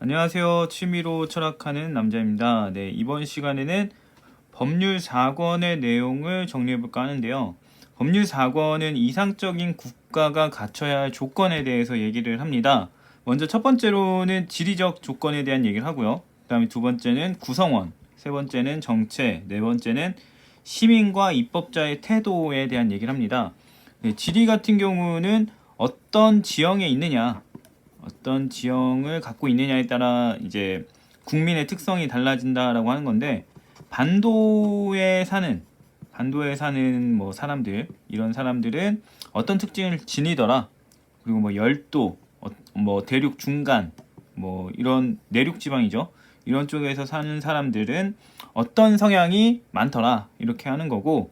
안녕하세요. 취미로 철학하는 남자입니다. 네, 이번 시간에는 법률 4권의 내용을 정리해볼까 하는데요. 법률 4권은 이상적인 국가가 갖춰야 할 조건에 대해서 얘기를 합니다. 먼저 첫 번째로는 지리적 조건에 대한 얘기를 하고요. 그 다음에 두 번째는 구성원, 세 번째는 정체, 네 번째는 시민과 입법자의 태도에 대한 얘기를 합니다. 네, 지리 같은 경우는 어떤 지형에 있느냐, 어떤 지형을 갖고 있느냐에 따라 이제 국민의 특성이 달라진다라고 하는 건데, 반도에 사는 뭐 사람들, 이런 사람들은 어떤 특징을 지니더라. 그리고 뭐 열도, 뭐 대륙 중간, 뭐 이런 내륙 지방이죠. 이런 쪽에서 사는 사람들은 어떤 성향이 많더라. 이렇게 하는 거고,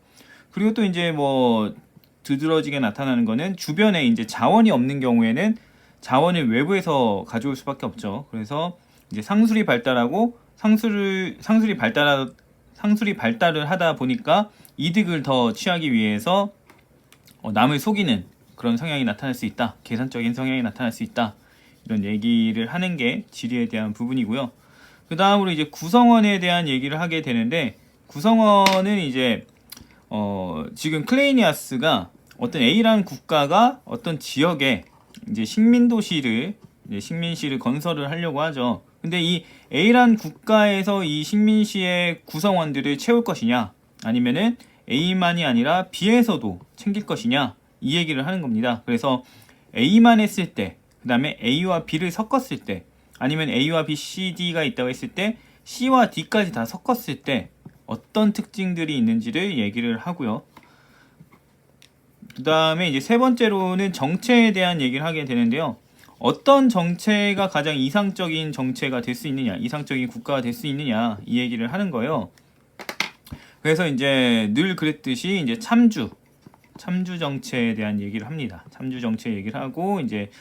그리고 또 이제 뭐 두드러지게 나타나는 거는 주변에 이제 자원이 없는 경우에는 자원을 외부에서 가져올 수밖에 없죠. 그래서 이제 상술이 발달하고 상술이 발달을 하다 보니까 이득을 더 취하기 위해서 남을 속이는 그런 성향이 나타날 수 있다. 계산적인 성향이 나타날 수 있다. 이런 얘기를 하는 게 지리에 대한 부분이고요. 그 다음으로 이제 구성원에 대한 얘기를 하게 되는데, 구성원은 이제 지금 클레이니아스가 어떤 A라는 국가가 어떤 지역에 이제 식민시를 건설을 하려고 하죠. 근데 이 A란 국가에서 이 식민시의 구성원들을 채울 것이냐, 아니면은 A만이 아니라 B에서도 챙길 것이냐, 이 얘기를 하는 겁니다. 그래서 A만 했을 때, 그 다음에 A와 B를 섞었을 때, 아니면 A와 B, C, D가 있다고 했을 때 C와 D까지 다 섞었을 때 어떤 특징들이 있는지를 얘기를 하고요. 그 다음에 이제 세 번째로는 정체에 대한 얘기를 하게 되는데요. 어떤 정체가 가장 이상적인 정체가 될 수 있느냐, 이상적인 국가가 될 수 있느냐, 이 얘기를 하는 거예요. 그래서 이제 늘 그랬듯이 이제 참주 정체에 대한 얘기를 합니다. 참주 정체 얘기를 하고, 이제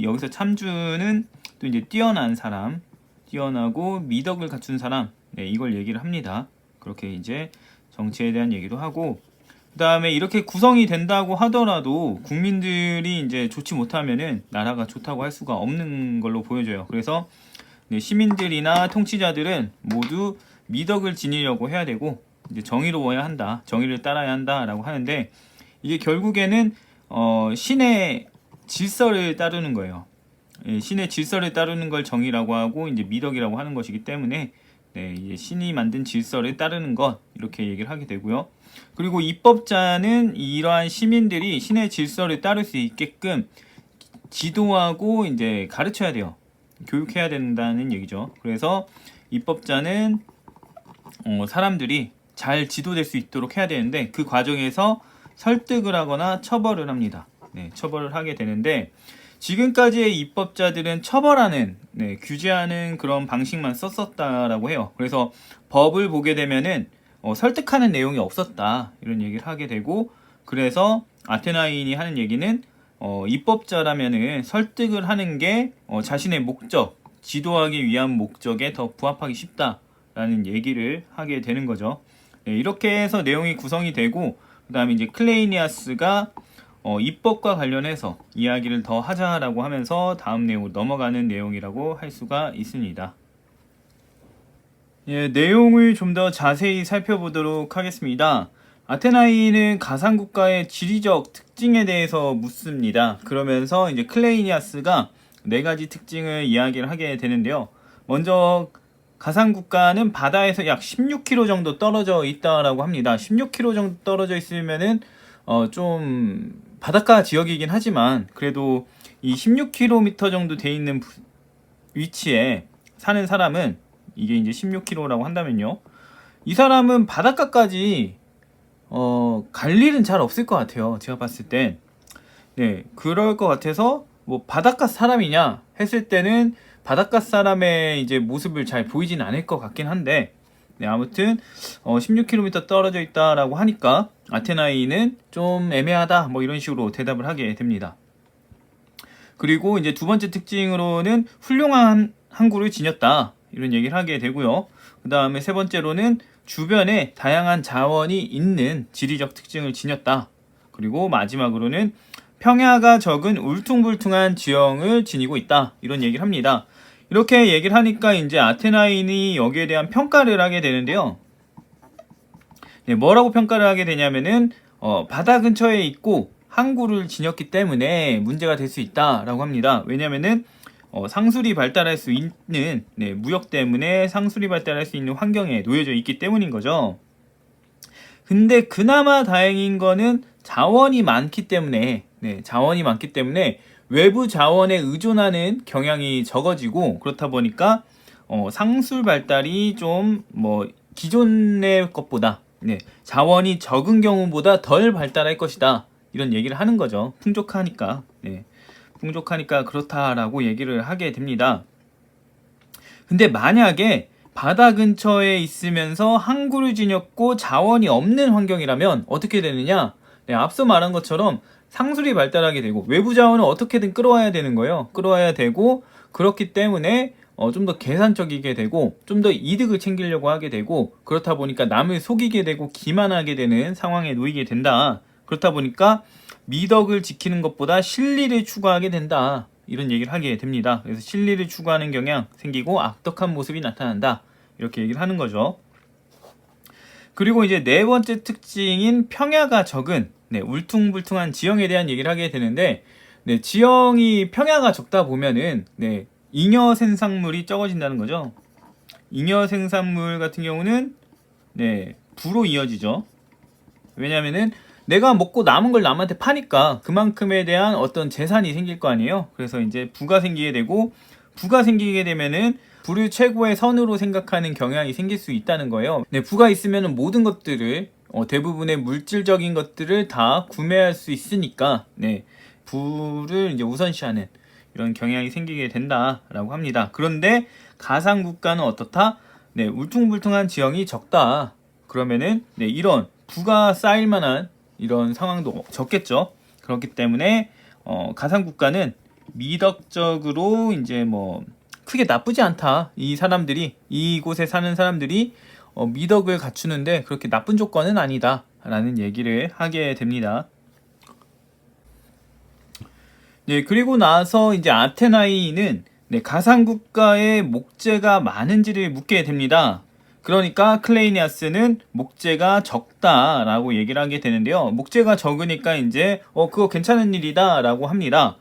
여기서 참주는 또 이제 뛰어난 사람, 뛰어나고 미덕을 갖춘 사람, 네, 이걸 얘기를 합니다. 그렇게 이제 정체에 대한 얘기도 하고, 그 다음에 이렇게 구성이 된다고 하더라도 국민들이 이제 좋지 못하면은 나라가 좋다고 할 수가 없는 걸로 보여져요. 그래서 시민들이나 통치자들은 모두 미덕을 지니려고 해야 되고, 이제 정의로워야 한다, 정의를 따라야 한다라고 하는데, 이게 결국에는 신의 질서를 따르는 거예요. 신의 질서를 따르는 걸 정의라고 하고 이제 미덕이라고 하는 것이기 때문에, 네, 이제 신이 만든 질서를 따르는 것, 이렇게 얘기를 하게 되고요. 그리고 입법자는 이러한 시민들이 신의 질서를 따를 수 있게끔 지도하고 이제 가르쳐야 돼요. 교육해야 된다는 얘기죠. 그래서 입법자는 사람들이 잘 지도될 수 있도록 해야 되는데, 그 과정에서 설득을 하거나 처벌을 합니다. 네, 처벌을 하게 되는데, 지금까지의 입법자들은 처벌하는, 규제하는 그런 방식만 썼었다라고 해요. 그래서 법을 보게 되면은 설득하는 내용이 없었다, 이런 얘기를 하게 되고, 그래서 아테나인이 하는 얘기는 입법자라면은 설득을 하는 게 자신의 목적, 지도하기 위한 목적에 더 부합하기 쉽다라는 얘기를 하게 되는 거죠. 네, 이렇게 해서 내용이 구성이 되고, 그 다음에 이제 클레이니아스가 입법과 관련해서 이야기를 더 하자라고 하면서 다음 내용으로 넘어가는 내용이라고 할 수가 있습니다. 예, 내용을 좀 더 자세히 살펴보도록 하겠습니다. 아테나이는 가상국가의 지리적 특징에 대해서 묻습니다. 그러면서 이제 클레이니아스가 네 가지 특징을 이야기를 하게 되는데요. 먼저 가상국가는 바다에서 약 16km 정도 떨어져 있다라고 합니다. 16km 정도 떨어져 있으면은 좀 바닷가 지역이긴 하지만, 그래도 이 16km 정도 돼 있는 위치에 사는 사람은, 이게 이제 16km라고 한다면요, 이 사람은 바닷가까지 갈 일은 잘 없을 것 같아요. 제가 봤을 땐. 네, 그럴 것 같아서 뭐 바닷가 사람이냐 했을 때는 바닷가 사람의 이제 모습을 잘 보이진 않을 것 같긴 한데, 네, 아무튼 16km 떨어져 있다라고 하니까 아테나이는 좀 애매하다, 뭐 이런 식으로 대답을 하게 됩니다. 그리고 이제 두 번째 특징으로는 훌륭한 항구를 지녔다, 이런 얘기를 하게 되고요. 그 다음에 세 번째로는 주변에 다양한 자원이 있는 지리적 특징을 지녔다. 그리고 마지막으로는 평야가 적은 울퉁불퉁한 지형을 지니고 있다, 이런 얘기를 합니다. 이렇게 얘기를 하니까 이제 아테나인이 여기에 대한 평가를 하게 되는데요. 네, 뭐라고 평가를 하게 되냐면은 바다 근처에 있고 항구를 지녔기 때문에 문제가 될 수 있다라고 합니다. 왜냐면은 상술이 발달할 수 있는 무역 때문에 상술이 발달할 수 있는 환경에 놓여져 있기 때문인 거죠. 근데 그나마 다행인 거는 자원이 많기 때문에 자원이 많기 때문에 외부 자원에 의존하는 경향이 적어지고, 그렇다 보니까 상술 발달이 좀 기존의 것보다 자원이 적은 경우보다 덜 발달할 것이다, 이런 얘기를 하는 거죠. 풍족하니까. 풍족하니까 그렇다라고 얘기를 하게 됩니다. 근데 만약에 바다 근처에 있으면서 항구를 지녔고 자원이 없는 환경이라면 어떻게 되느냐? 앞서 말한 것처럼 상술이 발달하게 되고 외부 자원을 어떻게든 끌어와야 되는 거예요. 끌어와야 되고, 그렇기 때문에 좀 더 계산적이게 되고 좀 더 이득을 챙기려고 하게 되고, 그렇다 보니까 남을 속이게 되고 기만하게 되는 상황에 놓이게 된다. 그렇다 보니까 미덕을 지키는 것보다 실리를 추구하게 된다, 이런 얘기를 하게 됩니다. 그래서 실리를 추구하는 경향 생기고 악덕한 모습이 나타난다, 이렇게 얘기를 하는 거죠. 그리고 이제 네 번째 특징인 평야가 적은 울퉁불퉁한 지형에 대한 얘기를 하게 되는데, 지형이 평야가 적다 보면은 잉여 생산물이 적어진다는 거죠. 잉여 생산물 같은 경우는 부로 이어지죠. 왜냐면은 내가 먹고 남은 걸 남한테 파니까 그만큼에 대한 어떤 재산이 생길 거 아니에요. 그래서 이제 부가 생기게 되고, 부가 생기게 되면은 부를 최고의 선으로 생각하는 경향이 생길 수 있다는 거예요. 부가 있으면은 모든 것들을 대부분의 물질적인 것들을 다 구매할 수 있으니까 부를 이제 우선시하는 이런 경향이 생기게 된다라고 합니다. 그런데 가상 국가는 어떻다? 울퉁불퉁한 지형이 적다. 그러면은 이런 부가 쌓일 만한 이런 상황도 적겠죠. 그렇기 때문에 가상 국가는 미덕적으로 이제 크게 나쁘지 않다. 이 사람들이, 이곳에 사는 사람들이 미덕을 갖추는데 그렇게 나쁜 조건은 아니다, 라는 얘기를 하게 됩니다. 그리고 나서 이제 아테나이는 가상 국가의 목재가 많은지를 묻게 됩니다. 그러니까 클레이니아스는 목재가 적다라고 얘기를 하게 되는데요. 목재가 적으니까 이제 그거 괜찮은 일이다 라고 합니다.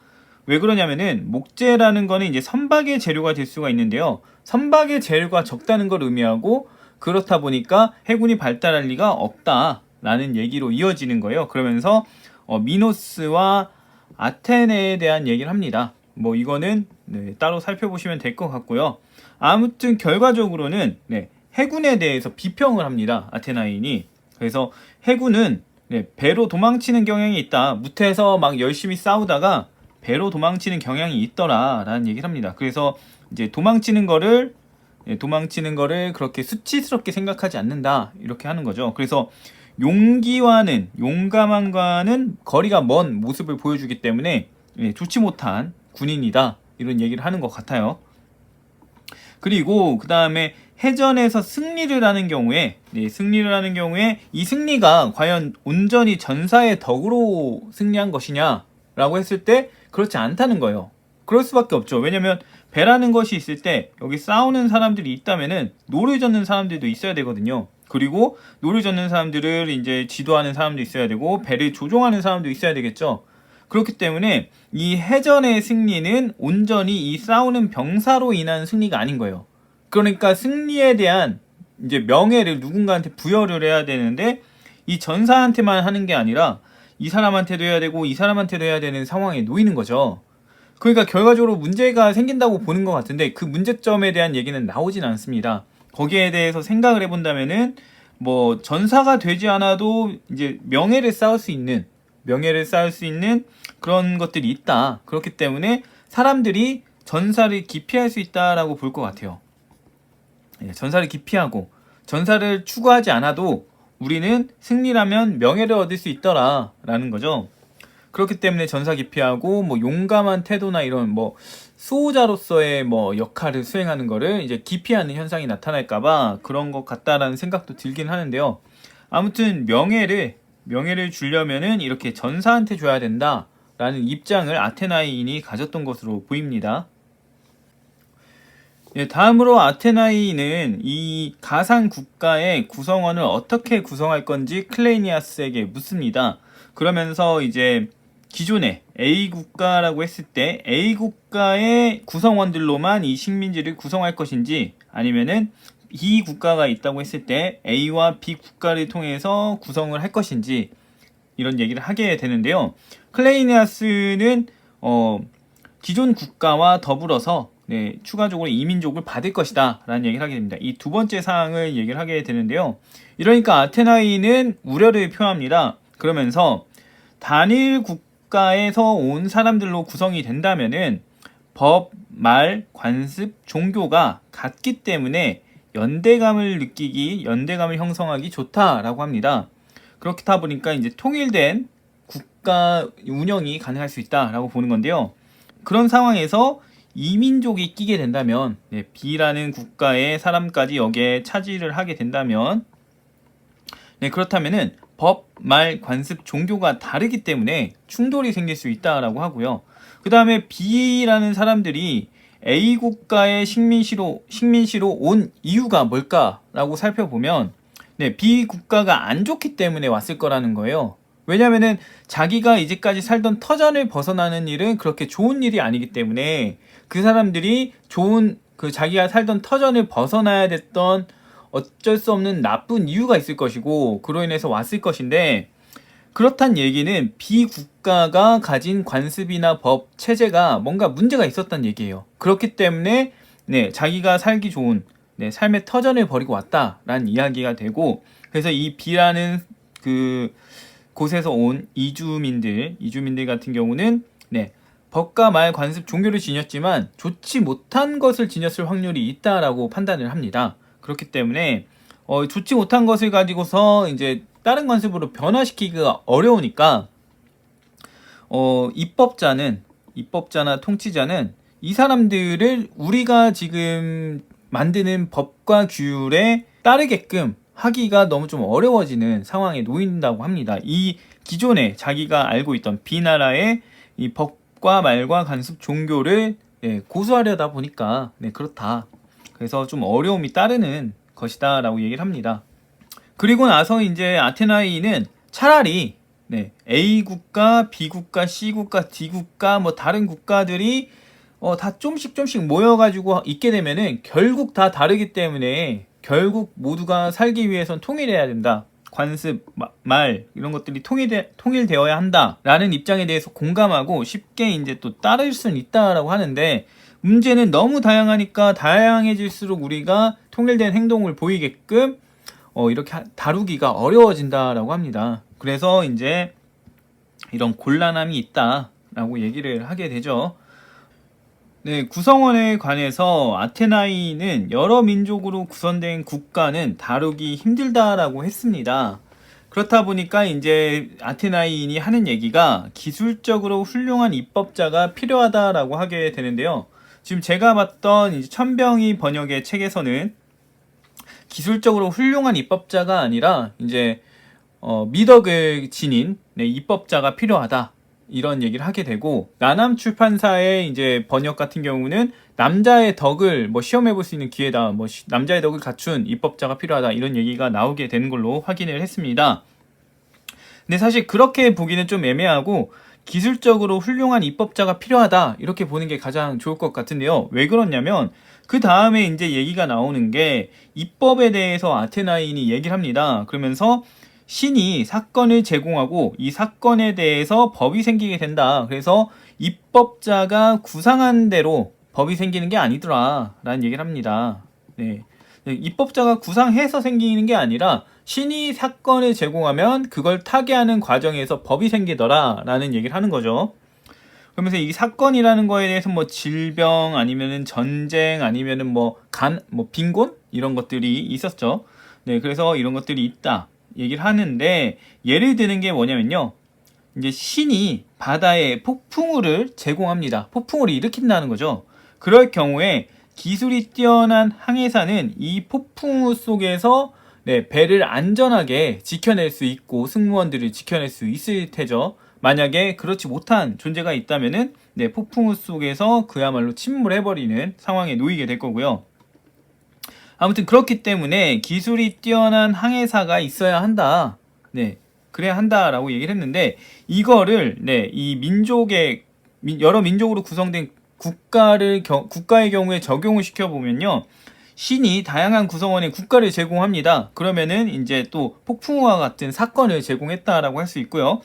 왜 그러냐면은 목재라는 거는 이제 선박의 재료가 될 수가 있는데요. 선박의 재료가 적다는 걸 의미하고, 그렇다 보니까 해군이 발달할 리가 없다라는 얘기로 이어지는 거예요. 그러면서 미노스와 아테네에 대한 얘기를 합니다. 이거는 따로 살펴보시면 될 것 같고요. 아무튼 결과적으로는 해군에 대해서 비평을 합니다, 아테나인이. 그래서 해군은 배로 도망치는 경향이 있다. 무태에서 막 열심히 싸우다가 배로 도망치는 경향이 있더라, 라는 얘기를 합니다. 그래서 이제 도망치는 거를 그렇게 수치스럽게 생각하지 않는다, 이렇게 하는 거죠. 그래서 용감함과는 거리가 먼 모습을 보여주기 때문에 좋지 못한 군인이다, 이런 얘기를 하는 것 같아요. 그리고 그 다음에 해전에서 승리를 하는 경우에 이 승리가 과연 온전히 전사의 덕으로 승리한 것이냐 라고 했을 때 그렇지 않다는 거예요. 그럴 수밖에 없죠. 왜냐면 배라는 것이 있을 때 여기 싸우는 사람들이 있다면은 노를 젓는 사람들도 있어야 되거든요. 그리고 노를 젓는 사람들을 이제 지도하는 사람도 있어야 되고, 배를 조종하는 사람도 있어야 되겠죠. 그렇기 때문에 이 해전의 승리는 온전히 이 싸우는 병사로 인한 승리가 아닌 거예요. 그러니까 승리에 대한 이제 명예를 누군가한테 부여를 해야 되는데, 이 전사한테만 하는 게 아니라 이 사람한테도 해야 되고 이 사람한테도 해야 되는 상황에 놓이는 거죠. 그러니까 결과적으로 문제가 생긴다고 보는 것 같은데, 그 문제점에 대한 얘기는 나오진 않습니다. 거기에 대해서 생각을 해본다면은 전사가 되지 않아도 이제 명예를 쌓을 수 있는 그런 것들이 있다. 그렇기 때문에 사람들이 전사를 기피할 수 있다라고 볼 것 같아요. 전사를 기피하고 전사를 추구하지 않아도 우리는 승리라면 명예를 얻을 수 있더라, 라는 거죠. 그렇기 때문에 전사 기피하고 용감한 태도나 이런 수호자로서의 역할을 수행하는 거를 이제 기피하는 현상이 나타날까봐 그런 것 같다라는 생각도 들긴 하는데요. 아무튼 명예를 주려면은 이렇게 전사한테 줘야 된다라는 입장을 아테나인이 가졌던 것으로 보입니다. 네, 다음으로 아테나이는 이 가상 국가의 구성원을 어떻게 구성할 건지 클레이니아스에게 묻습니다. 그러면서 이제 기존에 A 국가라고 했을 때 A 국가의 구성원들로만 이 식민지를 구성할 것인지, 아니면은 B 국가가 있다고 했을 때 A와 B 국가를 통해서 구성을 할 것인지, 이런 얘기를 하게 되는데요. 클레이니아스는 기존 국가와 더불어서 추가적으로 이민족을 받을 것이다 라는 얘기를 하게 됩니다. 이 두 번째 사항을 얘기를 하게 되는데요. 이러니까 아테나이는 우려를 표합니다. 그러면서 단일 국가에서 온 사람들로 구성이 된다면은 법, 말, 관습, 종교가 같기 때문에 연대감을 형성하기 좋다라고 합니다. 그렇다 보니까 이제 통일된 국가 운영이 가능할 수 있다라고 보는 건데요. 그런 상황에서 이민족이 끼게 된다면, B라는 국가의 사람까지 여기에 차지를 하게 된다면, 그렇다면은 법, 말, 관습, 종교가 다르기 때문에 충돌이 생길 수 있다라고 하고요. 그 다음에 B라는 사람들이 A 국가의 식민시로 온 이유가 뭘까라고 살펴보면, B 국가가 안 좋기 때문에 왔을 거라는 거예요. 왜냐면은 자기가 이제까지 살던 터전을 벗어나는 일은 그렇게 좋은 일이 아니기 때문에 그 사람들이 자기가 살던 터전을 벗어나야 됐던 어쩔 수 없는 나쁜 이유가 있을 것이고, 그로 인해서 왔을 것인데, 그렇단 얘기는 B 국가가 가진 관습이나 법, 체제가 뭔가 문제가 있었단 얘기예요. 그렇기 때문에 자기가 살기 좋은 삶의 터전을 버리고 왔다라는 이야기가 되고, 그래서 이 B라는 그 곳에서 온 이주민들 같은 경우는 법과 말, 관습, 종교를 지녔지만 좋지 못한 것을 지녔을 확률이 있다라고 판단을 합니다. 그렇기 때문에 좋지 못한 것을 가지고서 이제 다른 관습으로 변화시키기가 어려우니까 입법자나 통치자는 이 사람들을 우리가 지금 만드는 법과 규율에 따르게끔 하기가 너무 좀 어려워지는 상황에 놓인다고 합니다. 이 기존에 자기가 알고 있던 B나라의 이 법과 말과 관습, 종교를 고수하려다 보니까 그렇다. 그래서 좀 어려움이 따르는 것이다 라고 얘기를 합니다. 그리고 나서 이제 아테나이는 차라리 A 국가, B 국가, C 국가, D 국가, 뭐 다른 국가들이 다 좀씩 모여가지고 있게 되면은 결국 다 다르기 때문에 결국 모두가 살기 위해선 통일해야 된다. 관습, 말 이런 것들이 통일되어야 한다라는 입장에 대해서 공감하고 쉽게 이제 또 따를 수는 있다라고 하는데, 문제는 너무 다양하니까 다양해질수록 우리가 통일된 행동을 보이게끔 이렇게 다루기가 어려워진다라고 합니다. 그래서 이제 이런 곤란함이 있다라고 얘기를 하게 되죠. 구성원에 관해서 아테나이는 여러 민족으로 구성된 국가는 다루기 힘들다라고 했습니다. 그렇다 보니까 이제 아테나이인이 하는 얘기가 기술적으로 훌륭한 입법자가 필요하다라고 하게 되는데요. 지금 제가 봤던 이제 천병희 번역의 책에서는 기술적으로 훌륭한 입법자가 아니라 이제 미덕을 지닌 입법자가 필요하다, 이런 얘기를 하게 되고, 나남 출판사의 이제 번역 같은 경우는 남자의 덕을 시험해 볼 수 있는 기회다, 남자의 덕을 갖춘 입법자가 필요하다, 이런 얘기가 나오게 되는 걸로 확인을 했습니다. 근데 사실 그렇게 보기는 좀 애매하고, 기술적으로 훌륭한 입법자가 필요하다 이렇게 보는 게 가장 좋을 것 같은데요. 왜 그러냐면 그 다음에 이제 얘기가 나오는 게 입법에 대해서 아테나인이 얘기를 합니다. 그러면서 신이 사건을 제공하고 이 사건에 대해서 법이 생기게 된다. 그래서 입법자가 구상한 대로 법이 생기는 게 아니더라 라는 얘기를 합니다. 입법자가 구상해서 생기는 게 아니라 신이 사건을 제공하면 그걸 타개하는 과정에서 법이 생기더라 라는 얘기를 하는 거죠. 그러면서 이 사건이라는 거에 대해서 질병 아니면은 전쟁 아니면은 빈곤 이런 것들이 있었죠. 그래서 이런 것들이 있다 얘기를 하는데, 예를 드는 게 뭐냐면요, 이제 신이 바다에 폭풍우를 제공합니다. 폭풍우를 일으킨다는 거죠. 그럴 경우에 기술이 뛰어난 항해사는 이 폭풍우 속에서 배를 안전하게 지켜낼 수 있고 승무원들을 지켜낼 수 있을 테죠. 만약에 그렇지 못한 존재가 있다면은 네, 폭풍우 속에서 그야말로 침몰해버리는 상황에 놓이게 될 거고요. 아무튼 그렇기 때문에 기술이 뛰어난 항해사가 있어야 한다. 네, 그래야 한다라고 얘기를 했는데 이거를 네, 이 민족의 여러 민족으로 구성된 국가의 경우에 적용을 시켜보면요. 신이 다양한 구성원의 국가를 제공합니다. 그러면은 이제 또 폭풍우와 같은 사건을 제공했다라고 할 수 있고요.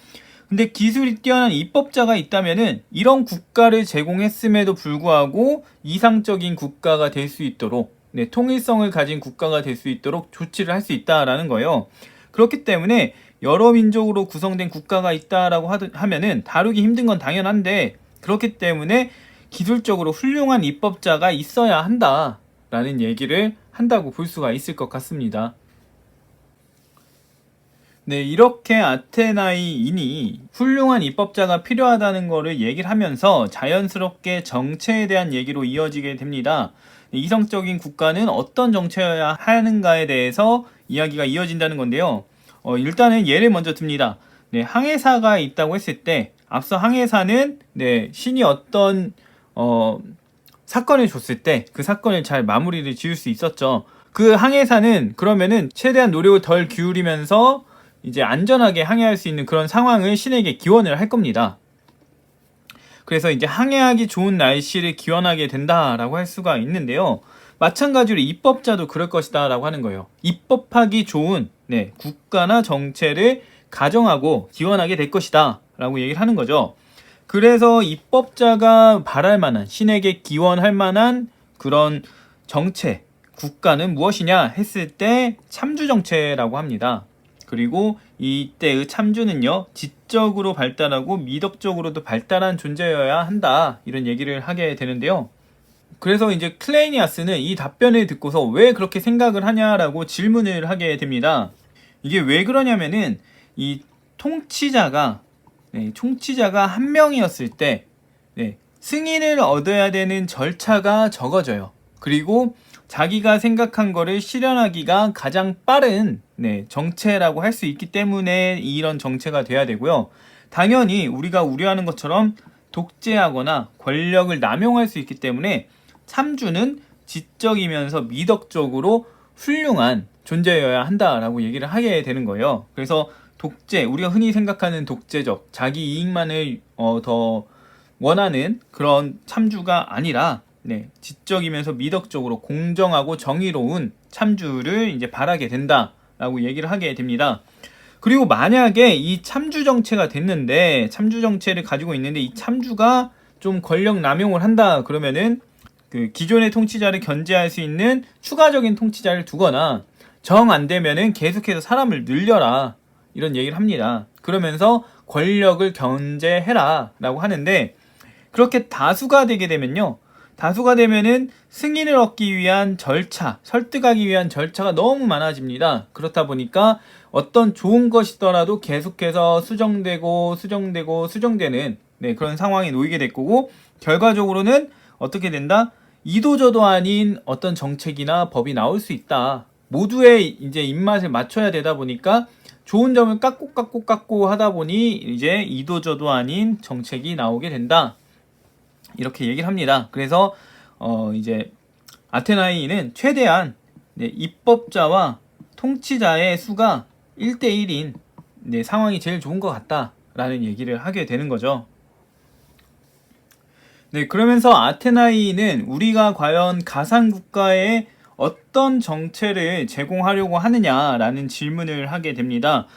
근데 기술이 뛰어난 입법자가 있다면은 이런 국가를 제공했음에도 불구하고 이상적인 국가가 될 수 있도록 네, 통일성을 가진 국가가 될 수 있도록 조치를 할 수 있다라는 거예요. 그렇기 때문에 여러 민족으로 구성된 국가가 있다라고 하면은 다루기 힘든 건 당연한데 그렇기 때문에 기술적으로 훌륭한 입법자가 있어야 한다라는 얘기를 한다고 볼 수가 있을 것 같습니다. 네, 이렇게 아테나이인이 훌륭한 입법자가 필요하다는 거를 얘기를 하면서 자연스럽게 정체에 대한 얘기로 이어지게 됩니다. 이성적인 국가는 어떤 정체여야 하는가에 대해서 이야기가 이어진다는 건데요. 일단은 예를 먼저 듭니다. 네, 항해사가 있다고 했을 때 앞서 항해사는 네, 신이 어떤 사건을 줬을 때 그 사건을 잘 마무리를 지을 수 있었죠. 그 항해사는 그러면은 최대한 노력을 덜 기울이면서 이제 안전하게 항해할 수 있는 그런 상황을 신에게 기원을 할 겁니다. 그래서 이제 항해하기 좋은 날씨를 기원하게 된다라고 할 수가 있는데요. 마찬가지로 입법자도 그럴 것이다 라고 하는 거예요. 입법하기 좋은 네, 국가나 정체를 가정하고 기원하게 될 것이다 라고 얘기를 하는 거죠. 그래서 입법자가 바랄 만한 신에게 기원할 만한 그런 정체, 국가는 무엇이냐 했을 때 참주정체라고 합니다. 그리고 이때의 참주는요, 지적으로 발달하고 미덕적으로도 발달한 존재여야 한다 이런 얘기를 하게 되는데요. 그래서 이제 클레이니아스는 이 답변을 듣고서 왜 그렇게 생각을 하냐라고 질문을 하게 됩니다. 이게 왜 그러냐면은 이 통치자가 한 명이었을 때 승인을 얻어야 되는 절차가 적어져요. 그리고 자기가 생각한 거를 실현하기가 가장 빠른 정체라고 할 수 있기 때문에 이런 정체가 돼야 되고요. 당연히 우리가 우려하는 것처럼 독재하거나 권력을 남용할 수 있기 때문에 참주는 지적이면서 미덕적으로 훌륭한 존재여야 한다라고 얘기를 하게 되는 거예요. 그래서 독재, 우리가 흔히 생각하는 독재적, 자기 이익만을 더 원하는 그런 참주가 아니라 지적이면서 미덕적으로 공정하고 정의로운 참주를 이제 바라게 된다라고 얘기를 하게 됩니다. 그리고 만약에 이 참주 정체가 됐는데 참주 정체를 가지고 있는데 이 참주가 좀 권력 남용을 한다 그러면은 그 기존의 통치자를 견제할 수 있는 추가적인 통치자를 두거나 정 안 되면은 계속해서 사람을 늘려라 이런 얘기를 합니다. 그러면서 권력을 견제해라 라고 하는데 그렇게 다수가 되게 되면요. 다수가 되면은 승인을 얻기 위한 절차, 설득하기 위한 절차가 너무 많아집니다. 그렇다 보니까 어떤 좋은 것이더라도 계속해서 수정되는 그런 상황에 놓이게 될 거고 결과적으로는 어떻게 된다? 이도저도 아닌 어떤 정책이나 법이 나올 수 있다. 모두의 이제 입맛을 맞춰야 되다 보니까 좋은 점을 깎고 하다 보니 이제 이도저도 아닌 정책이 나오게 된다. 이렇게 얘기를 합니다. 그래서 이제 아테나이는 최대한 입법자와 통치자의 수가 1대1인 상황이 제일 좋은 것 같다라는 얘기를 하게 되는 거죠. 그러면서 아테나이는 우리가 과연 가상국가에 어떤 정체를 제공하려고 하느냐라는 질문을 하게 됩니다.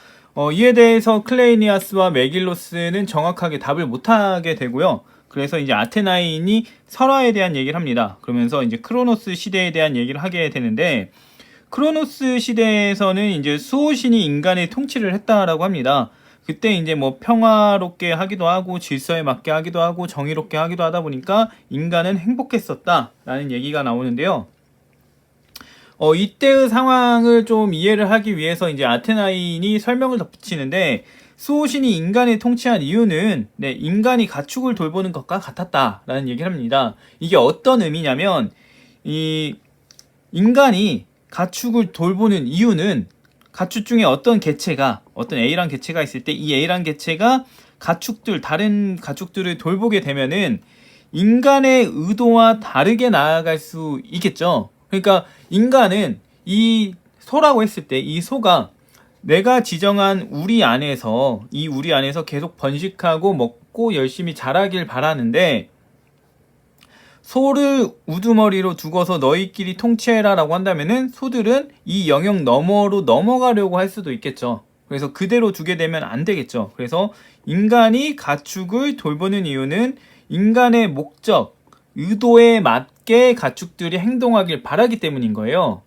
이에 대해서 클레이니아스와 메길로스는 정확하게 답을 못하게 되고요. 그래서 이제 아테나인이 설화에 대한 얘기를 합니다. 그러면서 이제 크로노스 시대에 대한 얘기를 하게 되는데 크로노스 시대에서는 이제 수호신이 인간의 통치를 했다라고 합니다. 그때 이제 뭐 평화롭게 하기도 하고 질서에 맞게 하기도 하고 정의롭게 하기도 하다 보니까 인간은 행복했었다라는 얘기가 나오는데요. 이때의 상황을 좀 이해를 하기 위해서 이제 아테나인이 설명을 덧붙이는데 수호신이 인간을 통치한 이유는 인간이 가축을 돌보는 것과 같았다라는 얘기를 합니다. 이게 어떤 의미냐면 이 인간이 가축을 돌보는 이유는 가축 중에 어떤 개체가 어떤 A란 개체가 있을 때 이 A란 개체가 가축들, 다른 가축들을 돌보게 되면은 인간의 의도와 다르게 나아갈 수 있겠죠. 그러니까 인간은 이 소라고 했을 때 이 소가 내가 지정한 우리 안에서 이 우리 안에서 계속 번식하고 먹고 열심히 자라길 바라는데 소를 우두머리로 두고서 너희끼리 통치해라 라고 한다면은 소들은 이 영역 너머로 넘어가려고 할 수도 있겠죠. 그래서 그대로 두게 되면 안 되겠죠. 그래서 인간이 가축을 돌보는 이유는 인간의 목적, 의도에 맞게 가축들이 행동하길 바라기 때문인 거예요.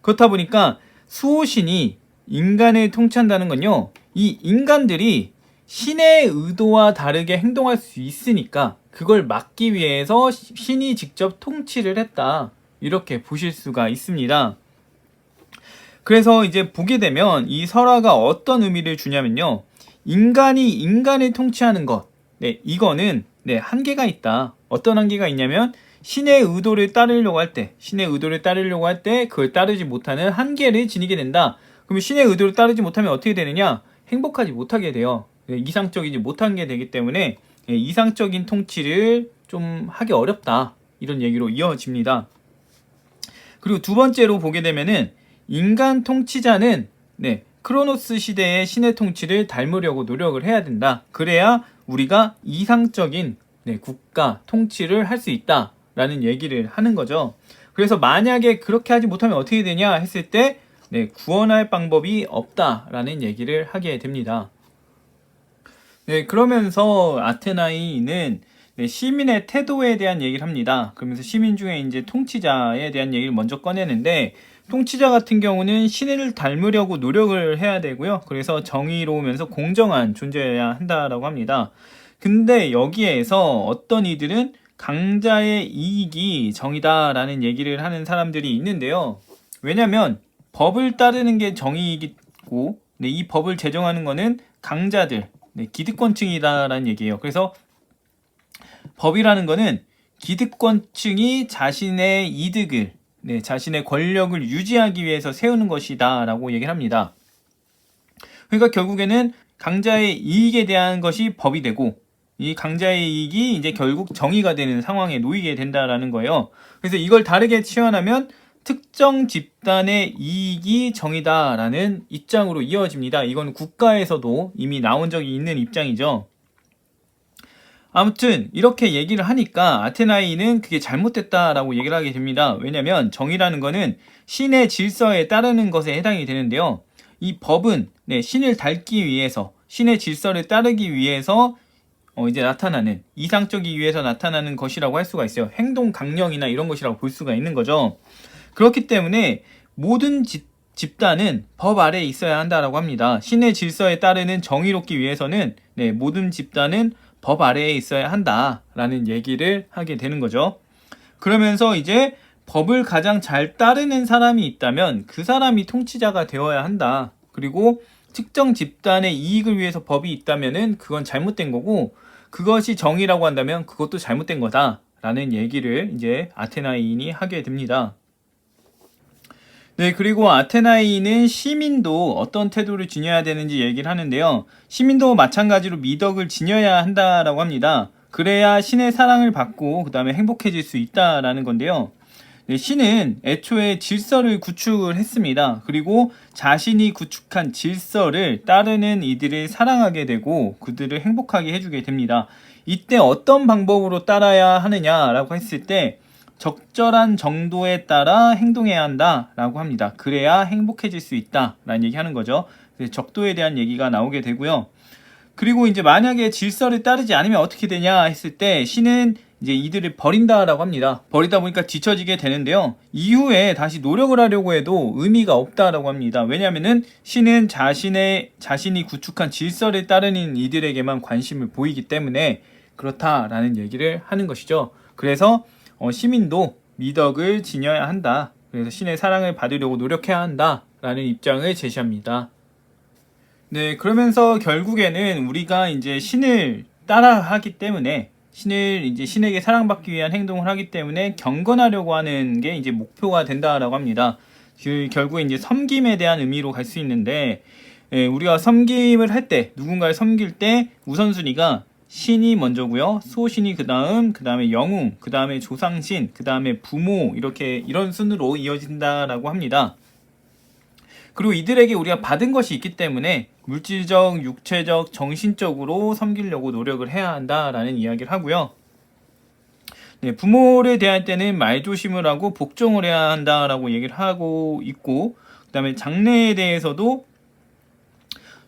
그렇다 보니까 수호신이 인간을 통치한다는 건요, 이 인간들이 신의 의도와 다르게 행동할 수 있으니까 그걸 막기 위해서 신이 직접 통치를 했다, 이렇게 보실 수가 있습니다. 그래서 이제 보게 되면 이 설화가 어떤 의미를 주냐면요, 인간이 인간을 통치하는 것, 이거는 한계가 있다. 어떤 한계가 있냐면 신의 의도를 따르려고 할 때 그걸 따르지 못하는 한계를 지니게 된다. 그러면 신의 의도를 따르지 못하면 어떻게 되느냐? 행복하지 못하게 돼요. 이상적이지 못한 게 되기 때문에 이상적인 통치를 좀 하기 어렵다, 이런 얘기로 이어집니다. 그리고 두 번째로 보게 되면은 인간 통치자는 크로노스 시대의 신의 통치를 닮으려고 노력을 해야 된다. 그래야 우리가 이상적인 국가 통치를 할 수 있다라는 얘기를 하는 거죠. 그래서 만약에 그렇게 하지 못하면 어떻게 되냐 했을 때 구원할 방법이 없다라는 얘기를 하게 됩니다. 그러면서 아테나이는 시민의 태도에 대한 얘기를 합니다. 그러면서 시민 중에 이제 통치자에 대한 얘기를 먼저 꺼내는데, 통치자 같은 경우는 신을 닮으려고 노력을 해야 되고요. 그래서 정의로우면서 공정한 존재여야 한다라고 합니다. 근데 여기에서 어떤 이들은 강자의 이익이 정의다라는 얘기를 하는 사람들이 있는데요. 왜냐면 법을 따르는 게 정의이고 이 법을 제정하는 거는 강자들, 기득권층이다라는 얘기예요. 그래서 법이라는 거는 기득권층이 자신의 이득을, 자신의 권력을 유지하기 위해서 세우는 것이다 라고 얘기를 합니다. 그러니까 결국에는 강자의 이익에 대한 것이 법이 되고, 이 강자의 이익이 이제 결국 정의가 되는 상황에 놓이게 된다라는 거예요. 그래서 이걸 다르게 치환하면 특정 집단의 이익이 정의다라는 입장으로 이어집니다. 이건 국가에서도 이미 나온 적이 있는 입장이죠. 아무튼 이렇게 얘기를 하니까 아테나이는 그게 잘못됐다라고 얘기를 하게 됩니다. 왜냐면 정의라는 거는 신의 질서에 따르는 것에 해당이 되는데요. 이 법은 신을 닮기 위해서, 신의 질서를 따르기 위해서 이제 나타나는, 이상적이기 위해서 나타나는 것이라고 할 수가 있어요. 행동 강령이나 이런 것이라고 볼 수가 있는 거죠. 그렇기 때문에 모든 집단은 법 아래에 있어야 한다라고 합니다. 신의 질서에 따르는 정의롭기 위해서는 모든 집단은 법 아래에 있어야 한다라는 얘기를 하게 되는 거죠. 그러면서 이제 법을 가장 잘 따르는 사람이 있다면 그 사람이 통치자가 되어야 한다. 그리고 특정 집단의 이익을 위해서 법이 있다면은 그건 잘못된 거고, 그것이 정의라고 한다면 그것도 잘못된 거다라는 얘기를 이제 아테나이인이 하게 됩니다. 그리고 아테나이는 시민도 어떤 태도를 지녀야 되는지 얘기를 하는데요. 시민도 마찬가지로 미덕을 지녀야 한다라고 합니다. 그래야 신의 사랑을 받고 그 다음에 행복해질 수 있다라는 건데요. 신은 애초에 질서를 구축을 했습니다. 그리고 자신이 구축한 질서를 따르는 이들을 사랑하게 되고 그들을 행복하게 해주게 됩니다. 이때 어떤 방법으로 따라야 하느냐라고 했을 때 적절한 정도에 따라 행동해야 한다라고 합니다. 그래야 행복해질 수 있다라는 얘기하는 거죠. 적도에 대한 얘기가 나오게 되고요. 그리고 이제 만약에 질서를 따르지 않으면 어떻게 되냐 했을 때 신은 이제 이들을 버린다라고 합니다. 버리다 보니까 뒤처지게 되는데요. 이후에 다시 노력을 하려고 해도 의미가 없다라고 합니다. 왜냐하면은 신은 자신이 구축한 질서를 따르는 이들에게만 관심을 보이기 때문에 그렇다라는 얘기를 하는 것이죠. 그래서 시민도 미덕을 지녀야 한다. 그래서 신의 사랑을 받으려고 노력해야 한다라는 입장을 제시합니다. 그러면서 결국에는 우리가 이제 신을 따라하기 때문에 신에게 사랑받기 위한 행동을 하기 때문에 경건하려고 하는 게 이제 목표가 된다라고 합니다. 결국에 이제 섬김에 대한 의미로 갈 수 있는데, 우리가 섬김을 할 때, 누군가를 섬길 때 우선순위가 신이 먼저고요. 소신이 그 다음에 영웅, 그 다음에 조상신, 그 다음에 부모, 이런 순으로 이어진다라고 합니다. 그리고 이들에게 우리가 받은 것이 있기 때문에 물질적, 육체적, 정신적으로 섬기려고 노력을 해야 한다라는 이야기를 하고요. 부모를 대할 때는 말조심을 하고 복종을 해야 한다라고 얘기를 하고 있고, 그 다음에 장래에 대해서도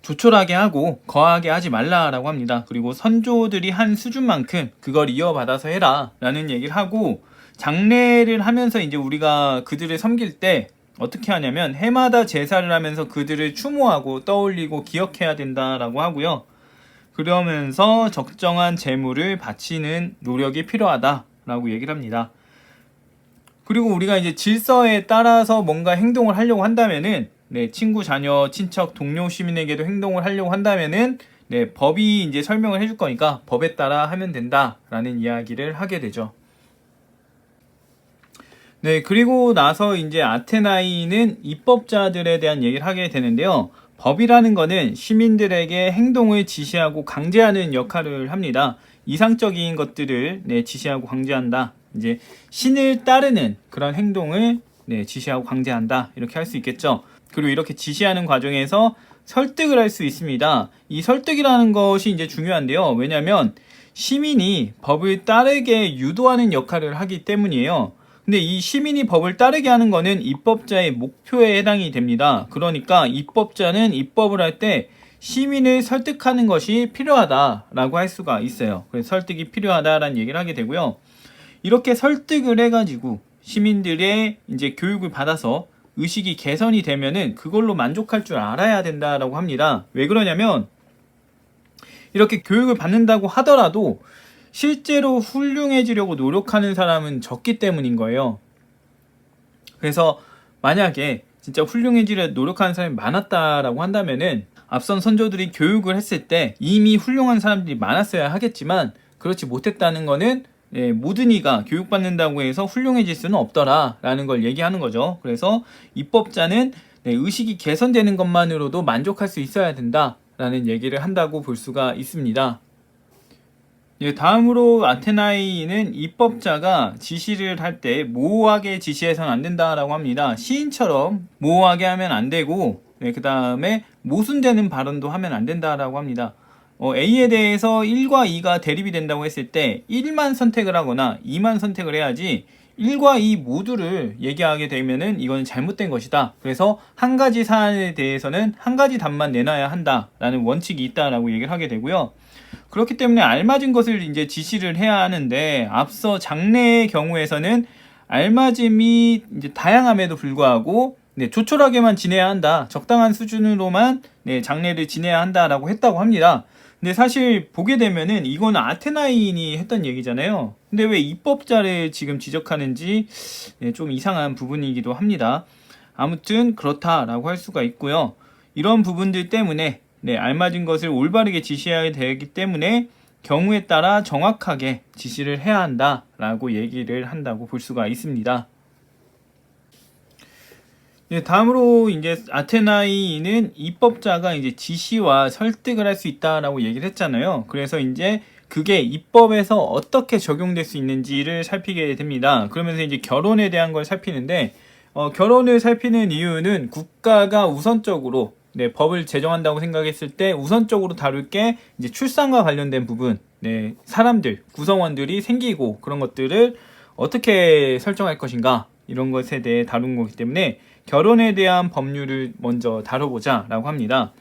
조촐하게 하고 거하게 하지 말라라고 합니다. 그리고 선조들이 한 수준만큼 그걸 이어받아서 해라 라는 얘기를 하고, 장례를 하면서 이제 우리가 그들을 섬길 때 어떻게 하냐면 해마다 제사를 하면서 그들을 추모하고 떠올리고 기억해야 된다라고 하고요. 그러면서 적정한 재물을 바치는 노력이 필요하다라고 얘기를 합니다. 그리고 우리가 이제 질서에 따라서 뭔가 행동을 하려고 한다면은, 친구, 자녀, 친척, 동료, 시민에게도 행동을 하려고 한다면은, 법이 이제 설명을 해줄 거니까 법에 따라 하면 된다라는 이야기를 하게 되죠. 그리고 나서 이제 아테나이는 입법자들에 대한 얘기를 하게 되는데요. 법이라는 거는 시민들에게 행동을 지시하고 강제하는 역할을 합니다. 이상적인 것들을 지시하고 강제한다. 이제 신을 따르는 그런 행동을 지시하고 강제한다. 이렇게 할 수 있겠죠. 그리고 이렇게 지시하는 과정에서 설득을 할 수 있습니다. 이 설득이라는 것이 이제 중요한데요. 왜냐하면 시민이 법을 따르게 유도하는 역할을 하기 때문이에요. 근데 이 시민이 법을 따르게 하는 거는 입법자의 목표에 해당이 됩니다. 그러니까 입법자는 입법을 할 때 시민을 설득하는 것이 필요하다라고 할 수가 있어요. 그래서 설득이 필요하다라는 얘기를 하게 되고요. 이렇게 설득을 해가지고 시민들의 이제 교육을 받아서 의식이 개선이 되면은 그걸로 만족할 줄 알아야 된다라고 합니다. 왜 그러냐면 이렇게 교육을 받는다고 하더라도 실제로 훌륭해지려고 노력하는 사람은 적기 때문인 거예요. 그래서 만약에 진짜 훌륭해지려고 노력하는 사람이 많았다라고 한다면은 앞선 선조들이 교육을 했을 때 이미 훌륭한 사람들이 많았어야 하겠지만 그렇지 못했다는 거는 모든 이가 교육받는다고 해서 훌륭해질 수는 없더라라는 걸 얘기하는 거죠. 그래서 입법자는 의식이 개선되는 것만으로도 만족할 수 있어야 된다라는 얘기를 한다고 볼 수가 있습니다. 다음으로 아테나이는 입법자가 지시를 할 때 모호하게 지시해서는 안 된다라고 합니다. 시인처럼 모호하게 하면 안 되고, 그 다음에 모순되는 발언도 하면 안 된다라고 합니다. A에 대해서 1과 2가 대립이 된다고 했을 때 1만 선택을 하거나 2만 선택을 해야지 1과 2 모두를 얘기하게 되면은 이건 잘못된 것이다. 그래서 한 가지 사안에 대해서는 한 가지 답만 내놔야 한다라는 원칙이 있다라고 얘기를 하게 되고요. 그렇기 때문에 알맞은 것을 이제 지시를 해야 하는데 앞서 장례의 경우에서는 알맞음이 이제 다양함에도 불구하고 조촐하게만 지내야 한다. 적당한 수준으로만 장례를 지내야 한다라고 했다고 합니다. 근데 사실 보게 되면은 이건 아테나인이 했던 얘기잖아요. 근데 왜 입법자를 지금 지적하는지 좀 이상한 부분이기도 합니다. 아무튼 그렇다라고 할 수가 있고요. 이런 부분들 때문에 알맞은 것을 올바르게 지시해야 되기 때문에 경우에 따라 정확하게 지시를 해야 한다라고 얘기를 한다고 볼 수가 있습니다. 다음으로 이제 아테나이는 입법자가 이제 지시와 설득을 할 수 있다라고 얘기를 했잖아요. 그래서 이제 그게 입법에서 어떻게 적용될 수 있는지를 살피게 됩니다. 그러면서 이제 결혼에 대한 걸 살피는데, 결혼을 살피는 이유는 국가가 우선적으로 법을 제정한다고 생각했을 때 우선적으로 다룰 게 이제 출산과 관련된 부분, 사람들, 구성원들이 생기고 그런 것들을 어떻게 설정할 것인가 이런 것에 대해 다룬 거기 때문에 결혼에 대한 법률을 먼저 다뤄보자라고 합니다.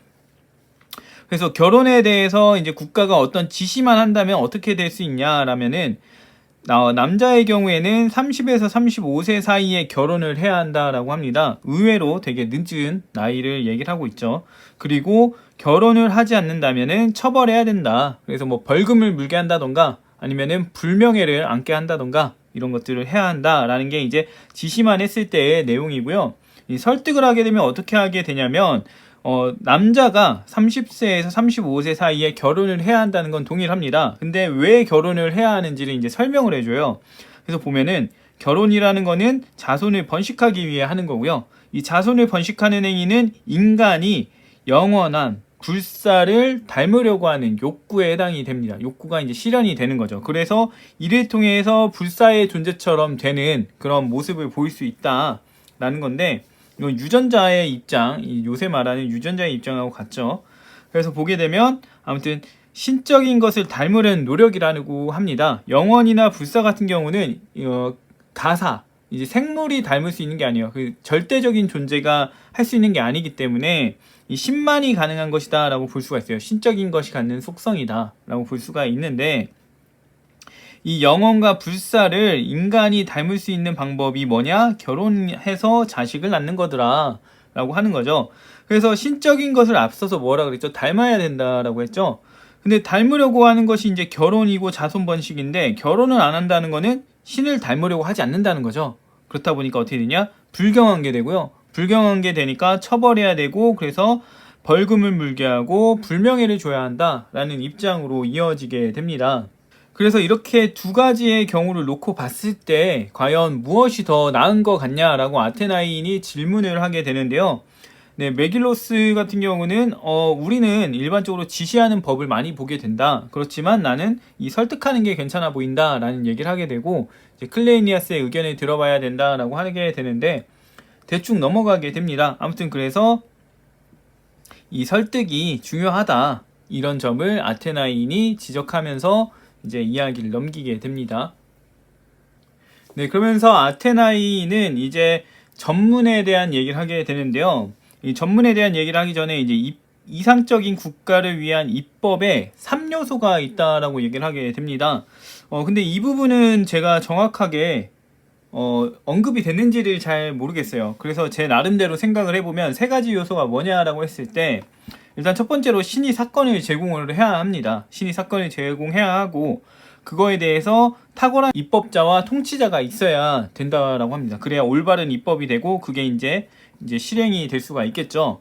그래서 결혼에 대해서 이제 국가가 어떤 지시만 한다면 어떻게 될 수 있냐라면은 남자의 경우에는 30에서 35세 사이에 결혼을 해야 한다라고 합니다. 의외로 되게 늦은 나이를 얘기를 하고 있죠. 그리고 결혼을 하지 않는다면은 처벌해야 된다. 그래서 뭐 벌금을 물게 한다던가 아니면은 불명예를 안게 한다던가 이런 것들을 해야 한다라는 게 이제 지시만 했을 때의 내용이고요. 이 설득을 하게 되면 어떻게 하게 되냐면 남자가 30세에서 35세 사이에 결혼을 해야 한다는 건 동일합니다. 근데 왜 결혼을 해야 하는지를 이제 설명을 해줘요. 그래서 보면은 결혼이라는 거는 자손을 번식하기 위해 하는 거고요. 이 자손을 번식하는 행위는 인간이 영원한 불사를 닮으려고 하는 욕구에 해당이 됩니다. 욕구가 이제 실현이 되는 거죠. 그래서 이를 통해서 불사의 존재처럼 되는 그런 모습을 보일 수 있다라는 건데, 이건 유전자의 입장, 요새 말하는 유전자의 입장하고 같죠. 그래서 보게 되면 아무튼 신적인 것을 닮으려는 노력이라고 합니다. 영원이나 불사 같은 경우는 가사, 이제 생물이 닮을 수 있는 게 아니에요. 그 절대적인 존재가 할 수 있는 게 아니기 때문에 이 신만이 가능한 것이다 라고 볼 수가 있어요. 신적인 것이 갖는 속성이다 라고 볼 수가 있는데, 이 영원과 불사를 인간이 닮을 수 있는 방법이 뭐냐? 결혼해서 자식을 낳는 거더라 라고 하는 거죠. 그래서 신적인 것을 앞서서 뭐라 그랬죠? 닮아야 된다라고 했죠. 근데 닮으려고 하는 것이 이제 결혼이고 자손 번식인데, 결혼을 안 한다는 거는 신을 닮으려고 하지 않는다는 거죠. 그렇다 보니까 어떻게 되냐? 불경한 게 되고요. 불경한 게 되니까 처벌해야 되고, 그래서 벌금을 물게 하고 불명예를 줘야 한다라는 입장으로 이어지게 됩니다. 그래서 이렇게 두 가지의 경우를 놓고 봤을 때 과연 무엇이 더 나은 것 같냐라고 아테나인이 질문을 하게 되는데요. 네, 메길로스 같은 경우는 우리는 일반적으로 지시하는 법을 많이 보게 된다. 그렇지만 나는 이 설득하는 게 괜찮아 보인다라는 얘기를 하게 되고, 이제 클레이니아스의 의견을 들어봐야 된다라고 하게 되는데 대충 넘어가게 됩니다. 아무튼 그래서 이 설득이 중요하다, 이런 점을 아테나인이 지적하면서 이제 이야기를 넘기게 됩니다. 네, 그러면서 아테나인은 이제 전문에 대한 얘기를 하게 되는데요. 이 전문에 대한 얘기를 하기 전에 이제 이상적인 국가를 위한 입법에 3요소가 있다라고 얘기를 하게 됩니다. 근데 이 부분은 제가 정확하게 언급이 됐는지를 잘 모르겠어요. 그래서 제 나름대로 생각을 해보면 세 가지 요소가 뭐냐라고 했을 때, 일단 첫 번째로 신이 사건을 제공을 해야 합니다. 신이 사건을 제공해야 하고, 그거에 대해서 탁월한 입법자와 통치자가 있어야 된다라고 합니다. 그래야 올바른 입법이 되고 그게 이제 실행이 될 수가 있겠죠.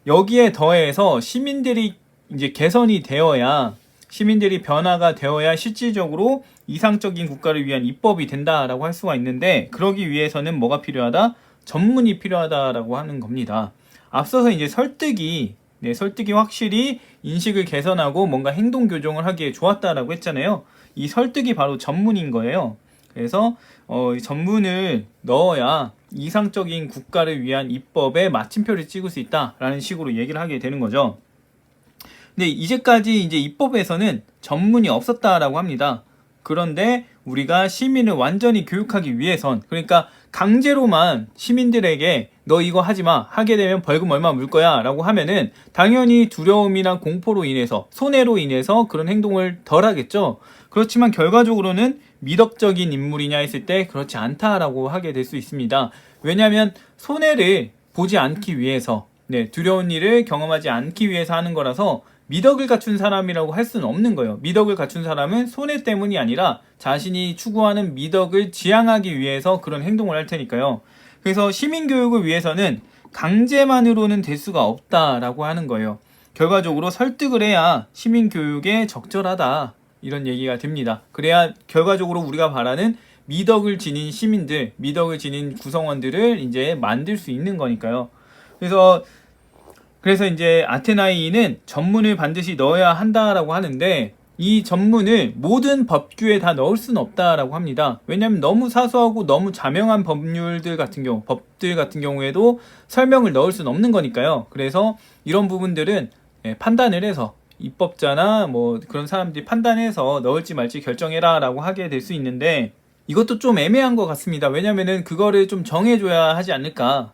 여기에 더해서 시민들이 이제 개선이 되어야, 시민들이 변화가 되어야 실질적으로 이상적인 국가를 위한 입법이 된다라고 할 수가 있는데, 그러기 위해서는 뭐가 필요하다? 전문이 필요하다라고 하는 겁니다. 앞서서 이제 설득이 확실히 인식을 개선하고 뭔가 행동 교정을 하기에 좋았다라고 했잖아요. 이 설득이 바로 전문인 거예요. 그래서 전문을 넣어야 이상적인 국가를 위한 입법에 마침표를 찍을 수 있다라는 식으로 얘기를 하게 되는 거죠. 근데 이제까지 이제 입법에서는 전문이 없었다라고 합니다. 그런데 우리가 시민을 완전히 교육하기 위해선, 그러니까 강제로만 시민들에게 너 이거 하지마, 하게 되면 벌금 얼마 물 거야 라고 하면은 당연히 두려움이나 공포로 인해서, 손해로 인해서 그런 행동을 덜 하겠죠. 그렇지만 결과적으로는 미덕적인 인물이냐 했을 때 그렇지 않다라고 하게 될 수 있습니다. 왜냐하면 손해를 보지 않기 위해서, 두려운 일을 경험하지 않기 위해서 하는 거라서 미덕을 갖춘 사람이라고 할 수는 없는 거예요. 미덕을 갖춘 사람은 손해 때문이 아니라 자신이 추구하는 미덕을 지향하기 위해서 그런 행동을 할 테니까요. 그래서 시민교육을 위해서는 강제만으로는 될 수가 없다라고 하는 거예요. 결과적으로 설득을 해야 시민교육에 적절하다, 이런 얘기가 됩니다. 그래야 결과적으로 우리가 바라는 미덕을 지닌 시민들, 미덕을 지닌 구성원들을 이제 만들 수 있는 거니까요. 그래서 이제 아테나이는 전문을 반드시 넣어야 한다라고 하는데, 이 전문을 모든 법규에 다 넣을 수는 없다라고 합니다. 왜냐하면 너무 사소하고 너무 자명한 법들 같은 경우에도 설명을 넣을 수는 없는 거니까요. 그래서 이런 부분들은 판단을 해서, 입법자나 뭐 그런 사람들이 판단해서 넣을지 말지 결정해라 라고 하게 될 수 있는데, 이것도 좀 애매한 것 같습니다. 왜냐면은 그거를 좀 정해줘야 하지 않을까.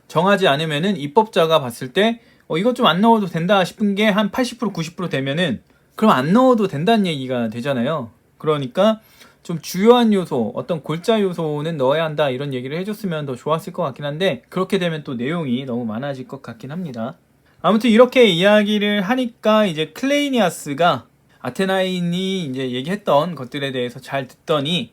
정하지 않으면은 입법자가 봤을 때 이것 좀 안 넣어도 된다 싶은 게 한 80% 90% 되면은 그럼 안 넣어도 된다는 얘기가 되잖아요. 그러니까 좀 주요한 요소, 어떤 골자 요소는 넣어야 한다, 이런 얘기를 해줬으면 더 좋았을 것 같긴 한데, 그렇게 되면 또 내용이 너무 많아질 것 같긴 합니다. 아무튼 이렇게 이야기를 하니까 이제 클레이니아스가 아테나인이 이제 얘기했던 것들에 대해서 잘 듣더니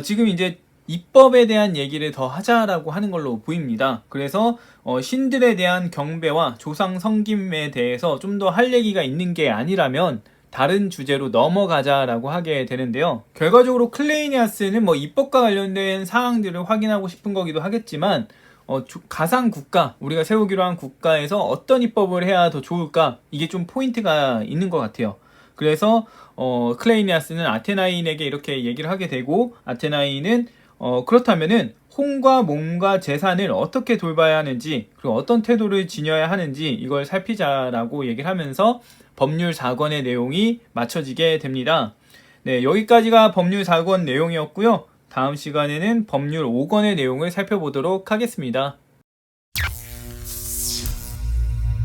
지금 이제 입법에 대한 얘기를 더 하자라고 하는 걸로 보입니다. 그래서 신들에 대한 경배와 조상 섬김에 대해서 좀 더 할 얘기가 있는 게 아니라면 다른 주제로 넘어가자라고 하게 되는데요. 결과적으로 클레이니아스는 뭐 입법과 관련된 사항들을 확인하고 싶은 거기도 하겠지만 가상 국가, 우리가 세우기로 한 국가에서 어떤 입법을 해야 더 좋을까? 이게 좀 포인트가 있는 것 같아요. 그래서 클레이니아스는 아테나인에게 이렇게 얘기를 하게 되고, 아테나인은 그렇다면은 혼과 몸과 재산을 어떻게 돌봐야 하는지, 그리고 어떤 태도를 지녀야 하는지 이걸 살피자라고 얘기를 하면서 법률 4권의 내용이 맞춰지게 됩니다. 네, 여기까지가 법률 4권 내용이었고요. 다음 시간에는 법률 5권의 내용을 살펴보도록 하겠습니다.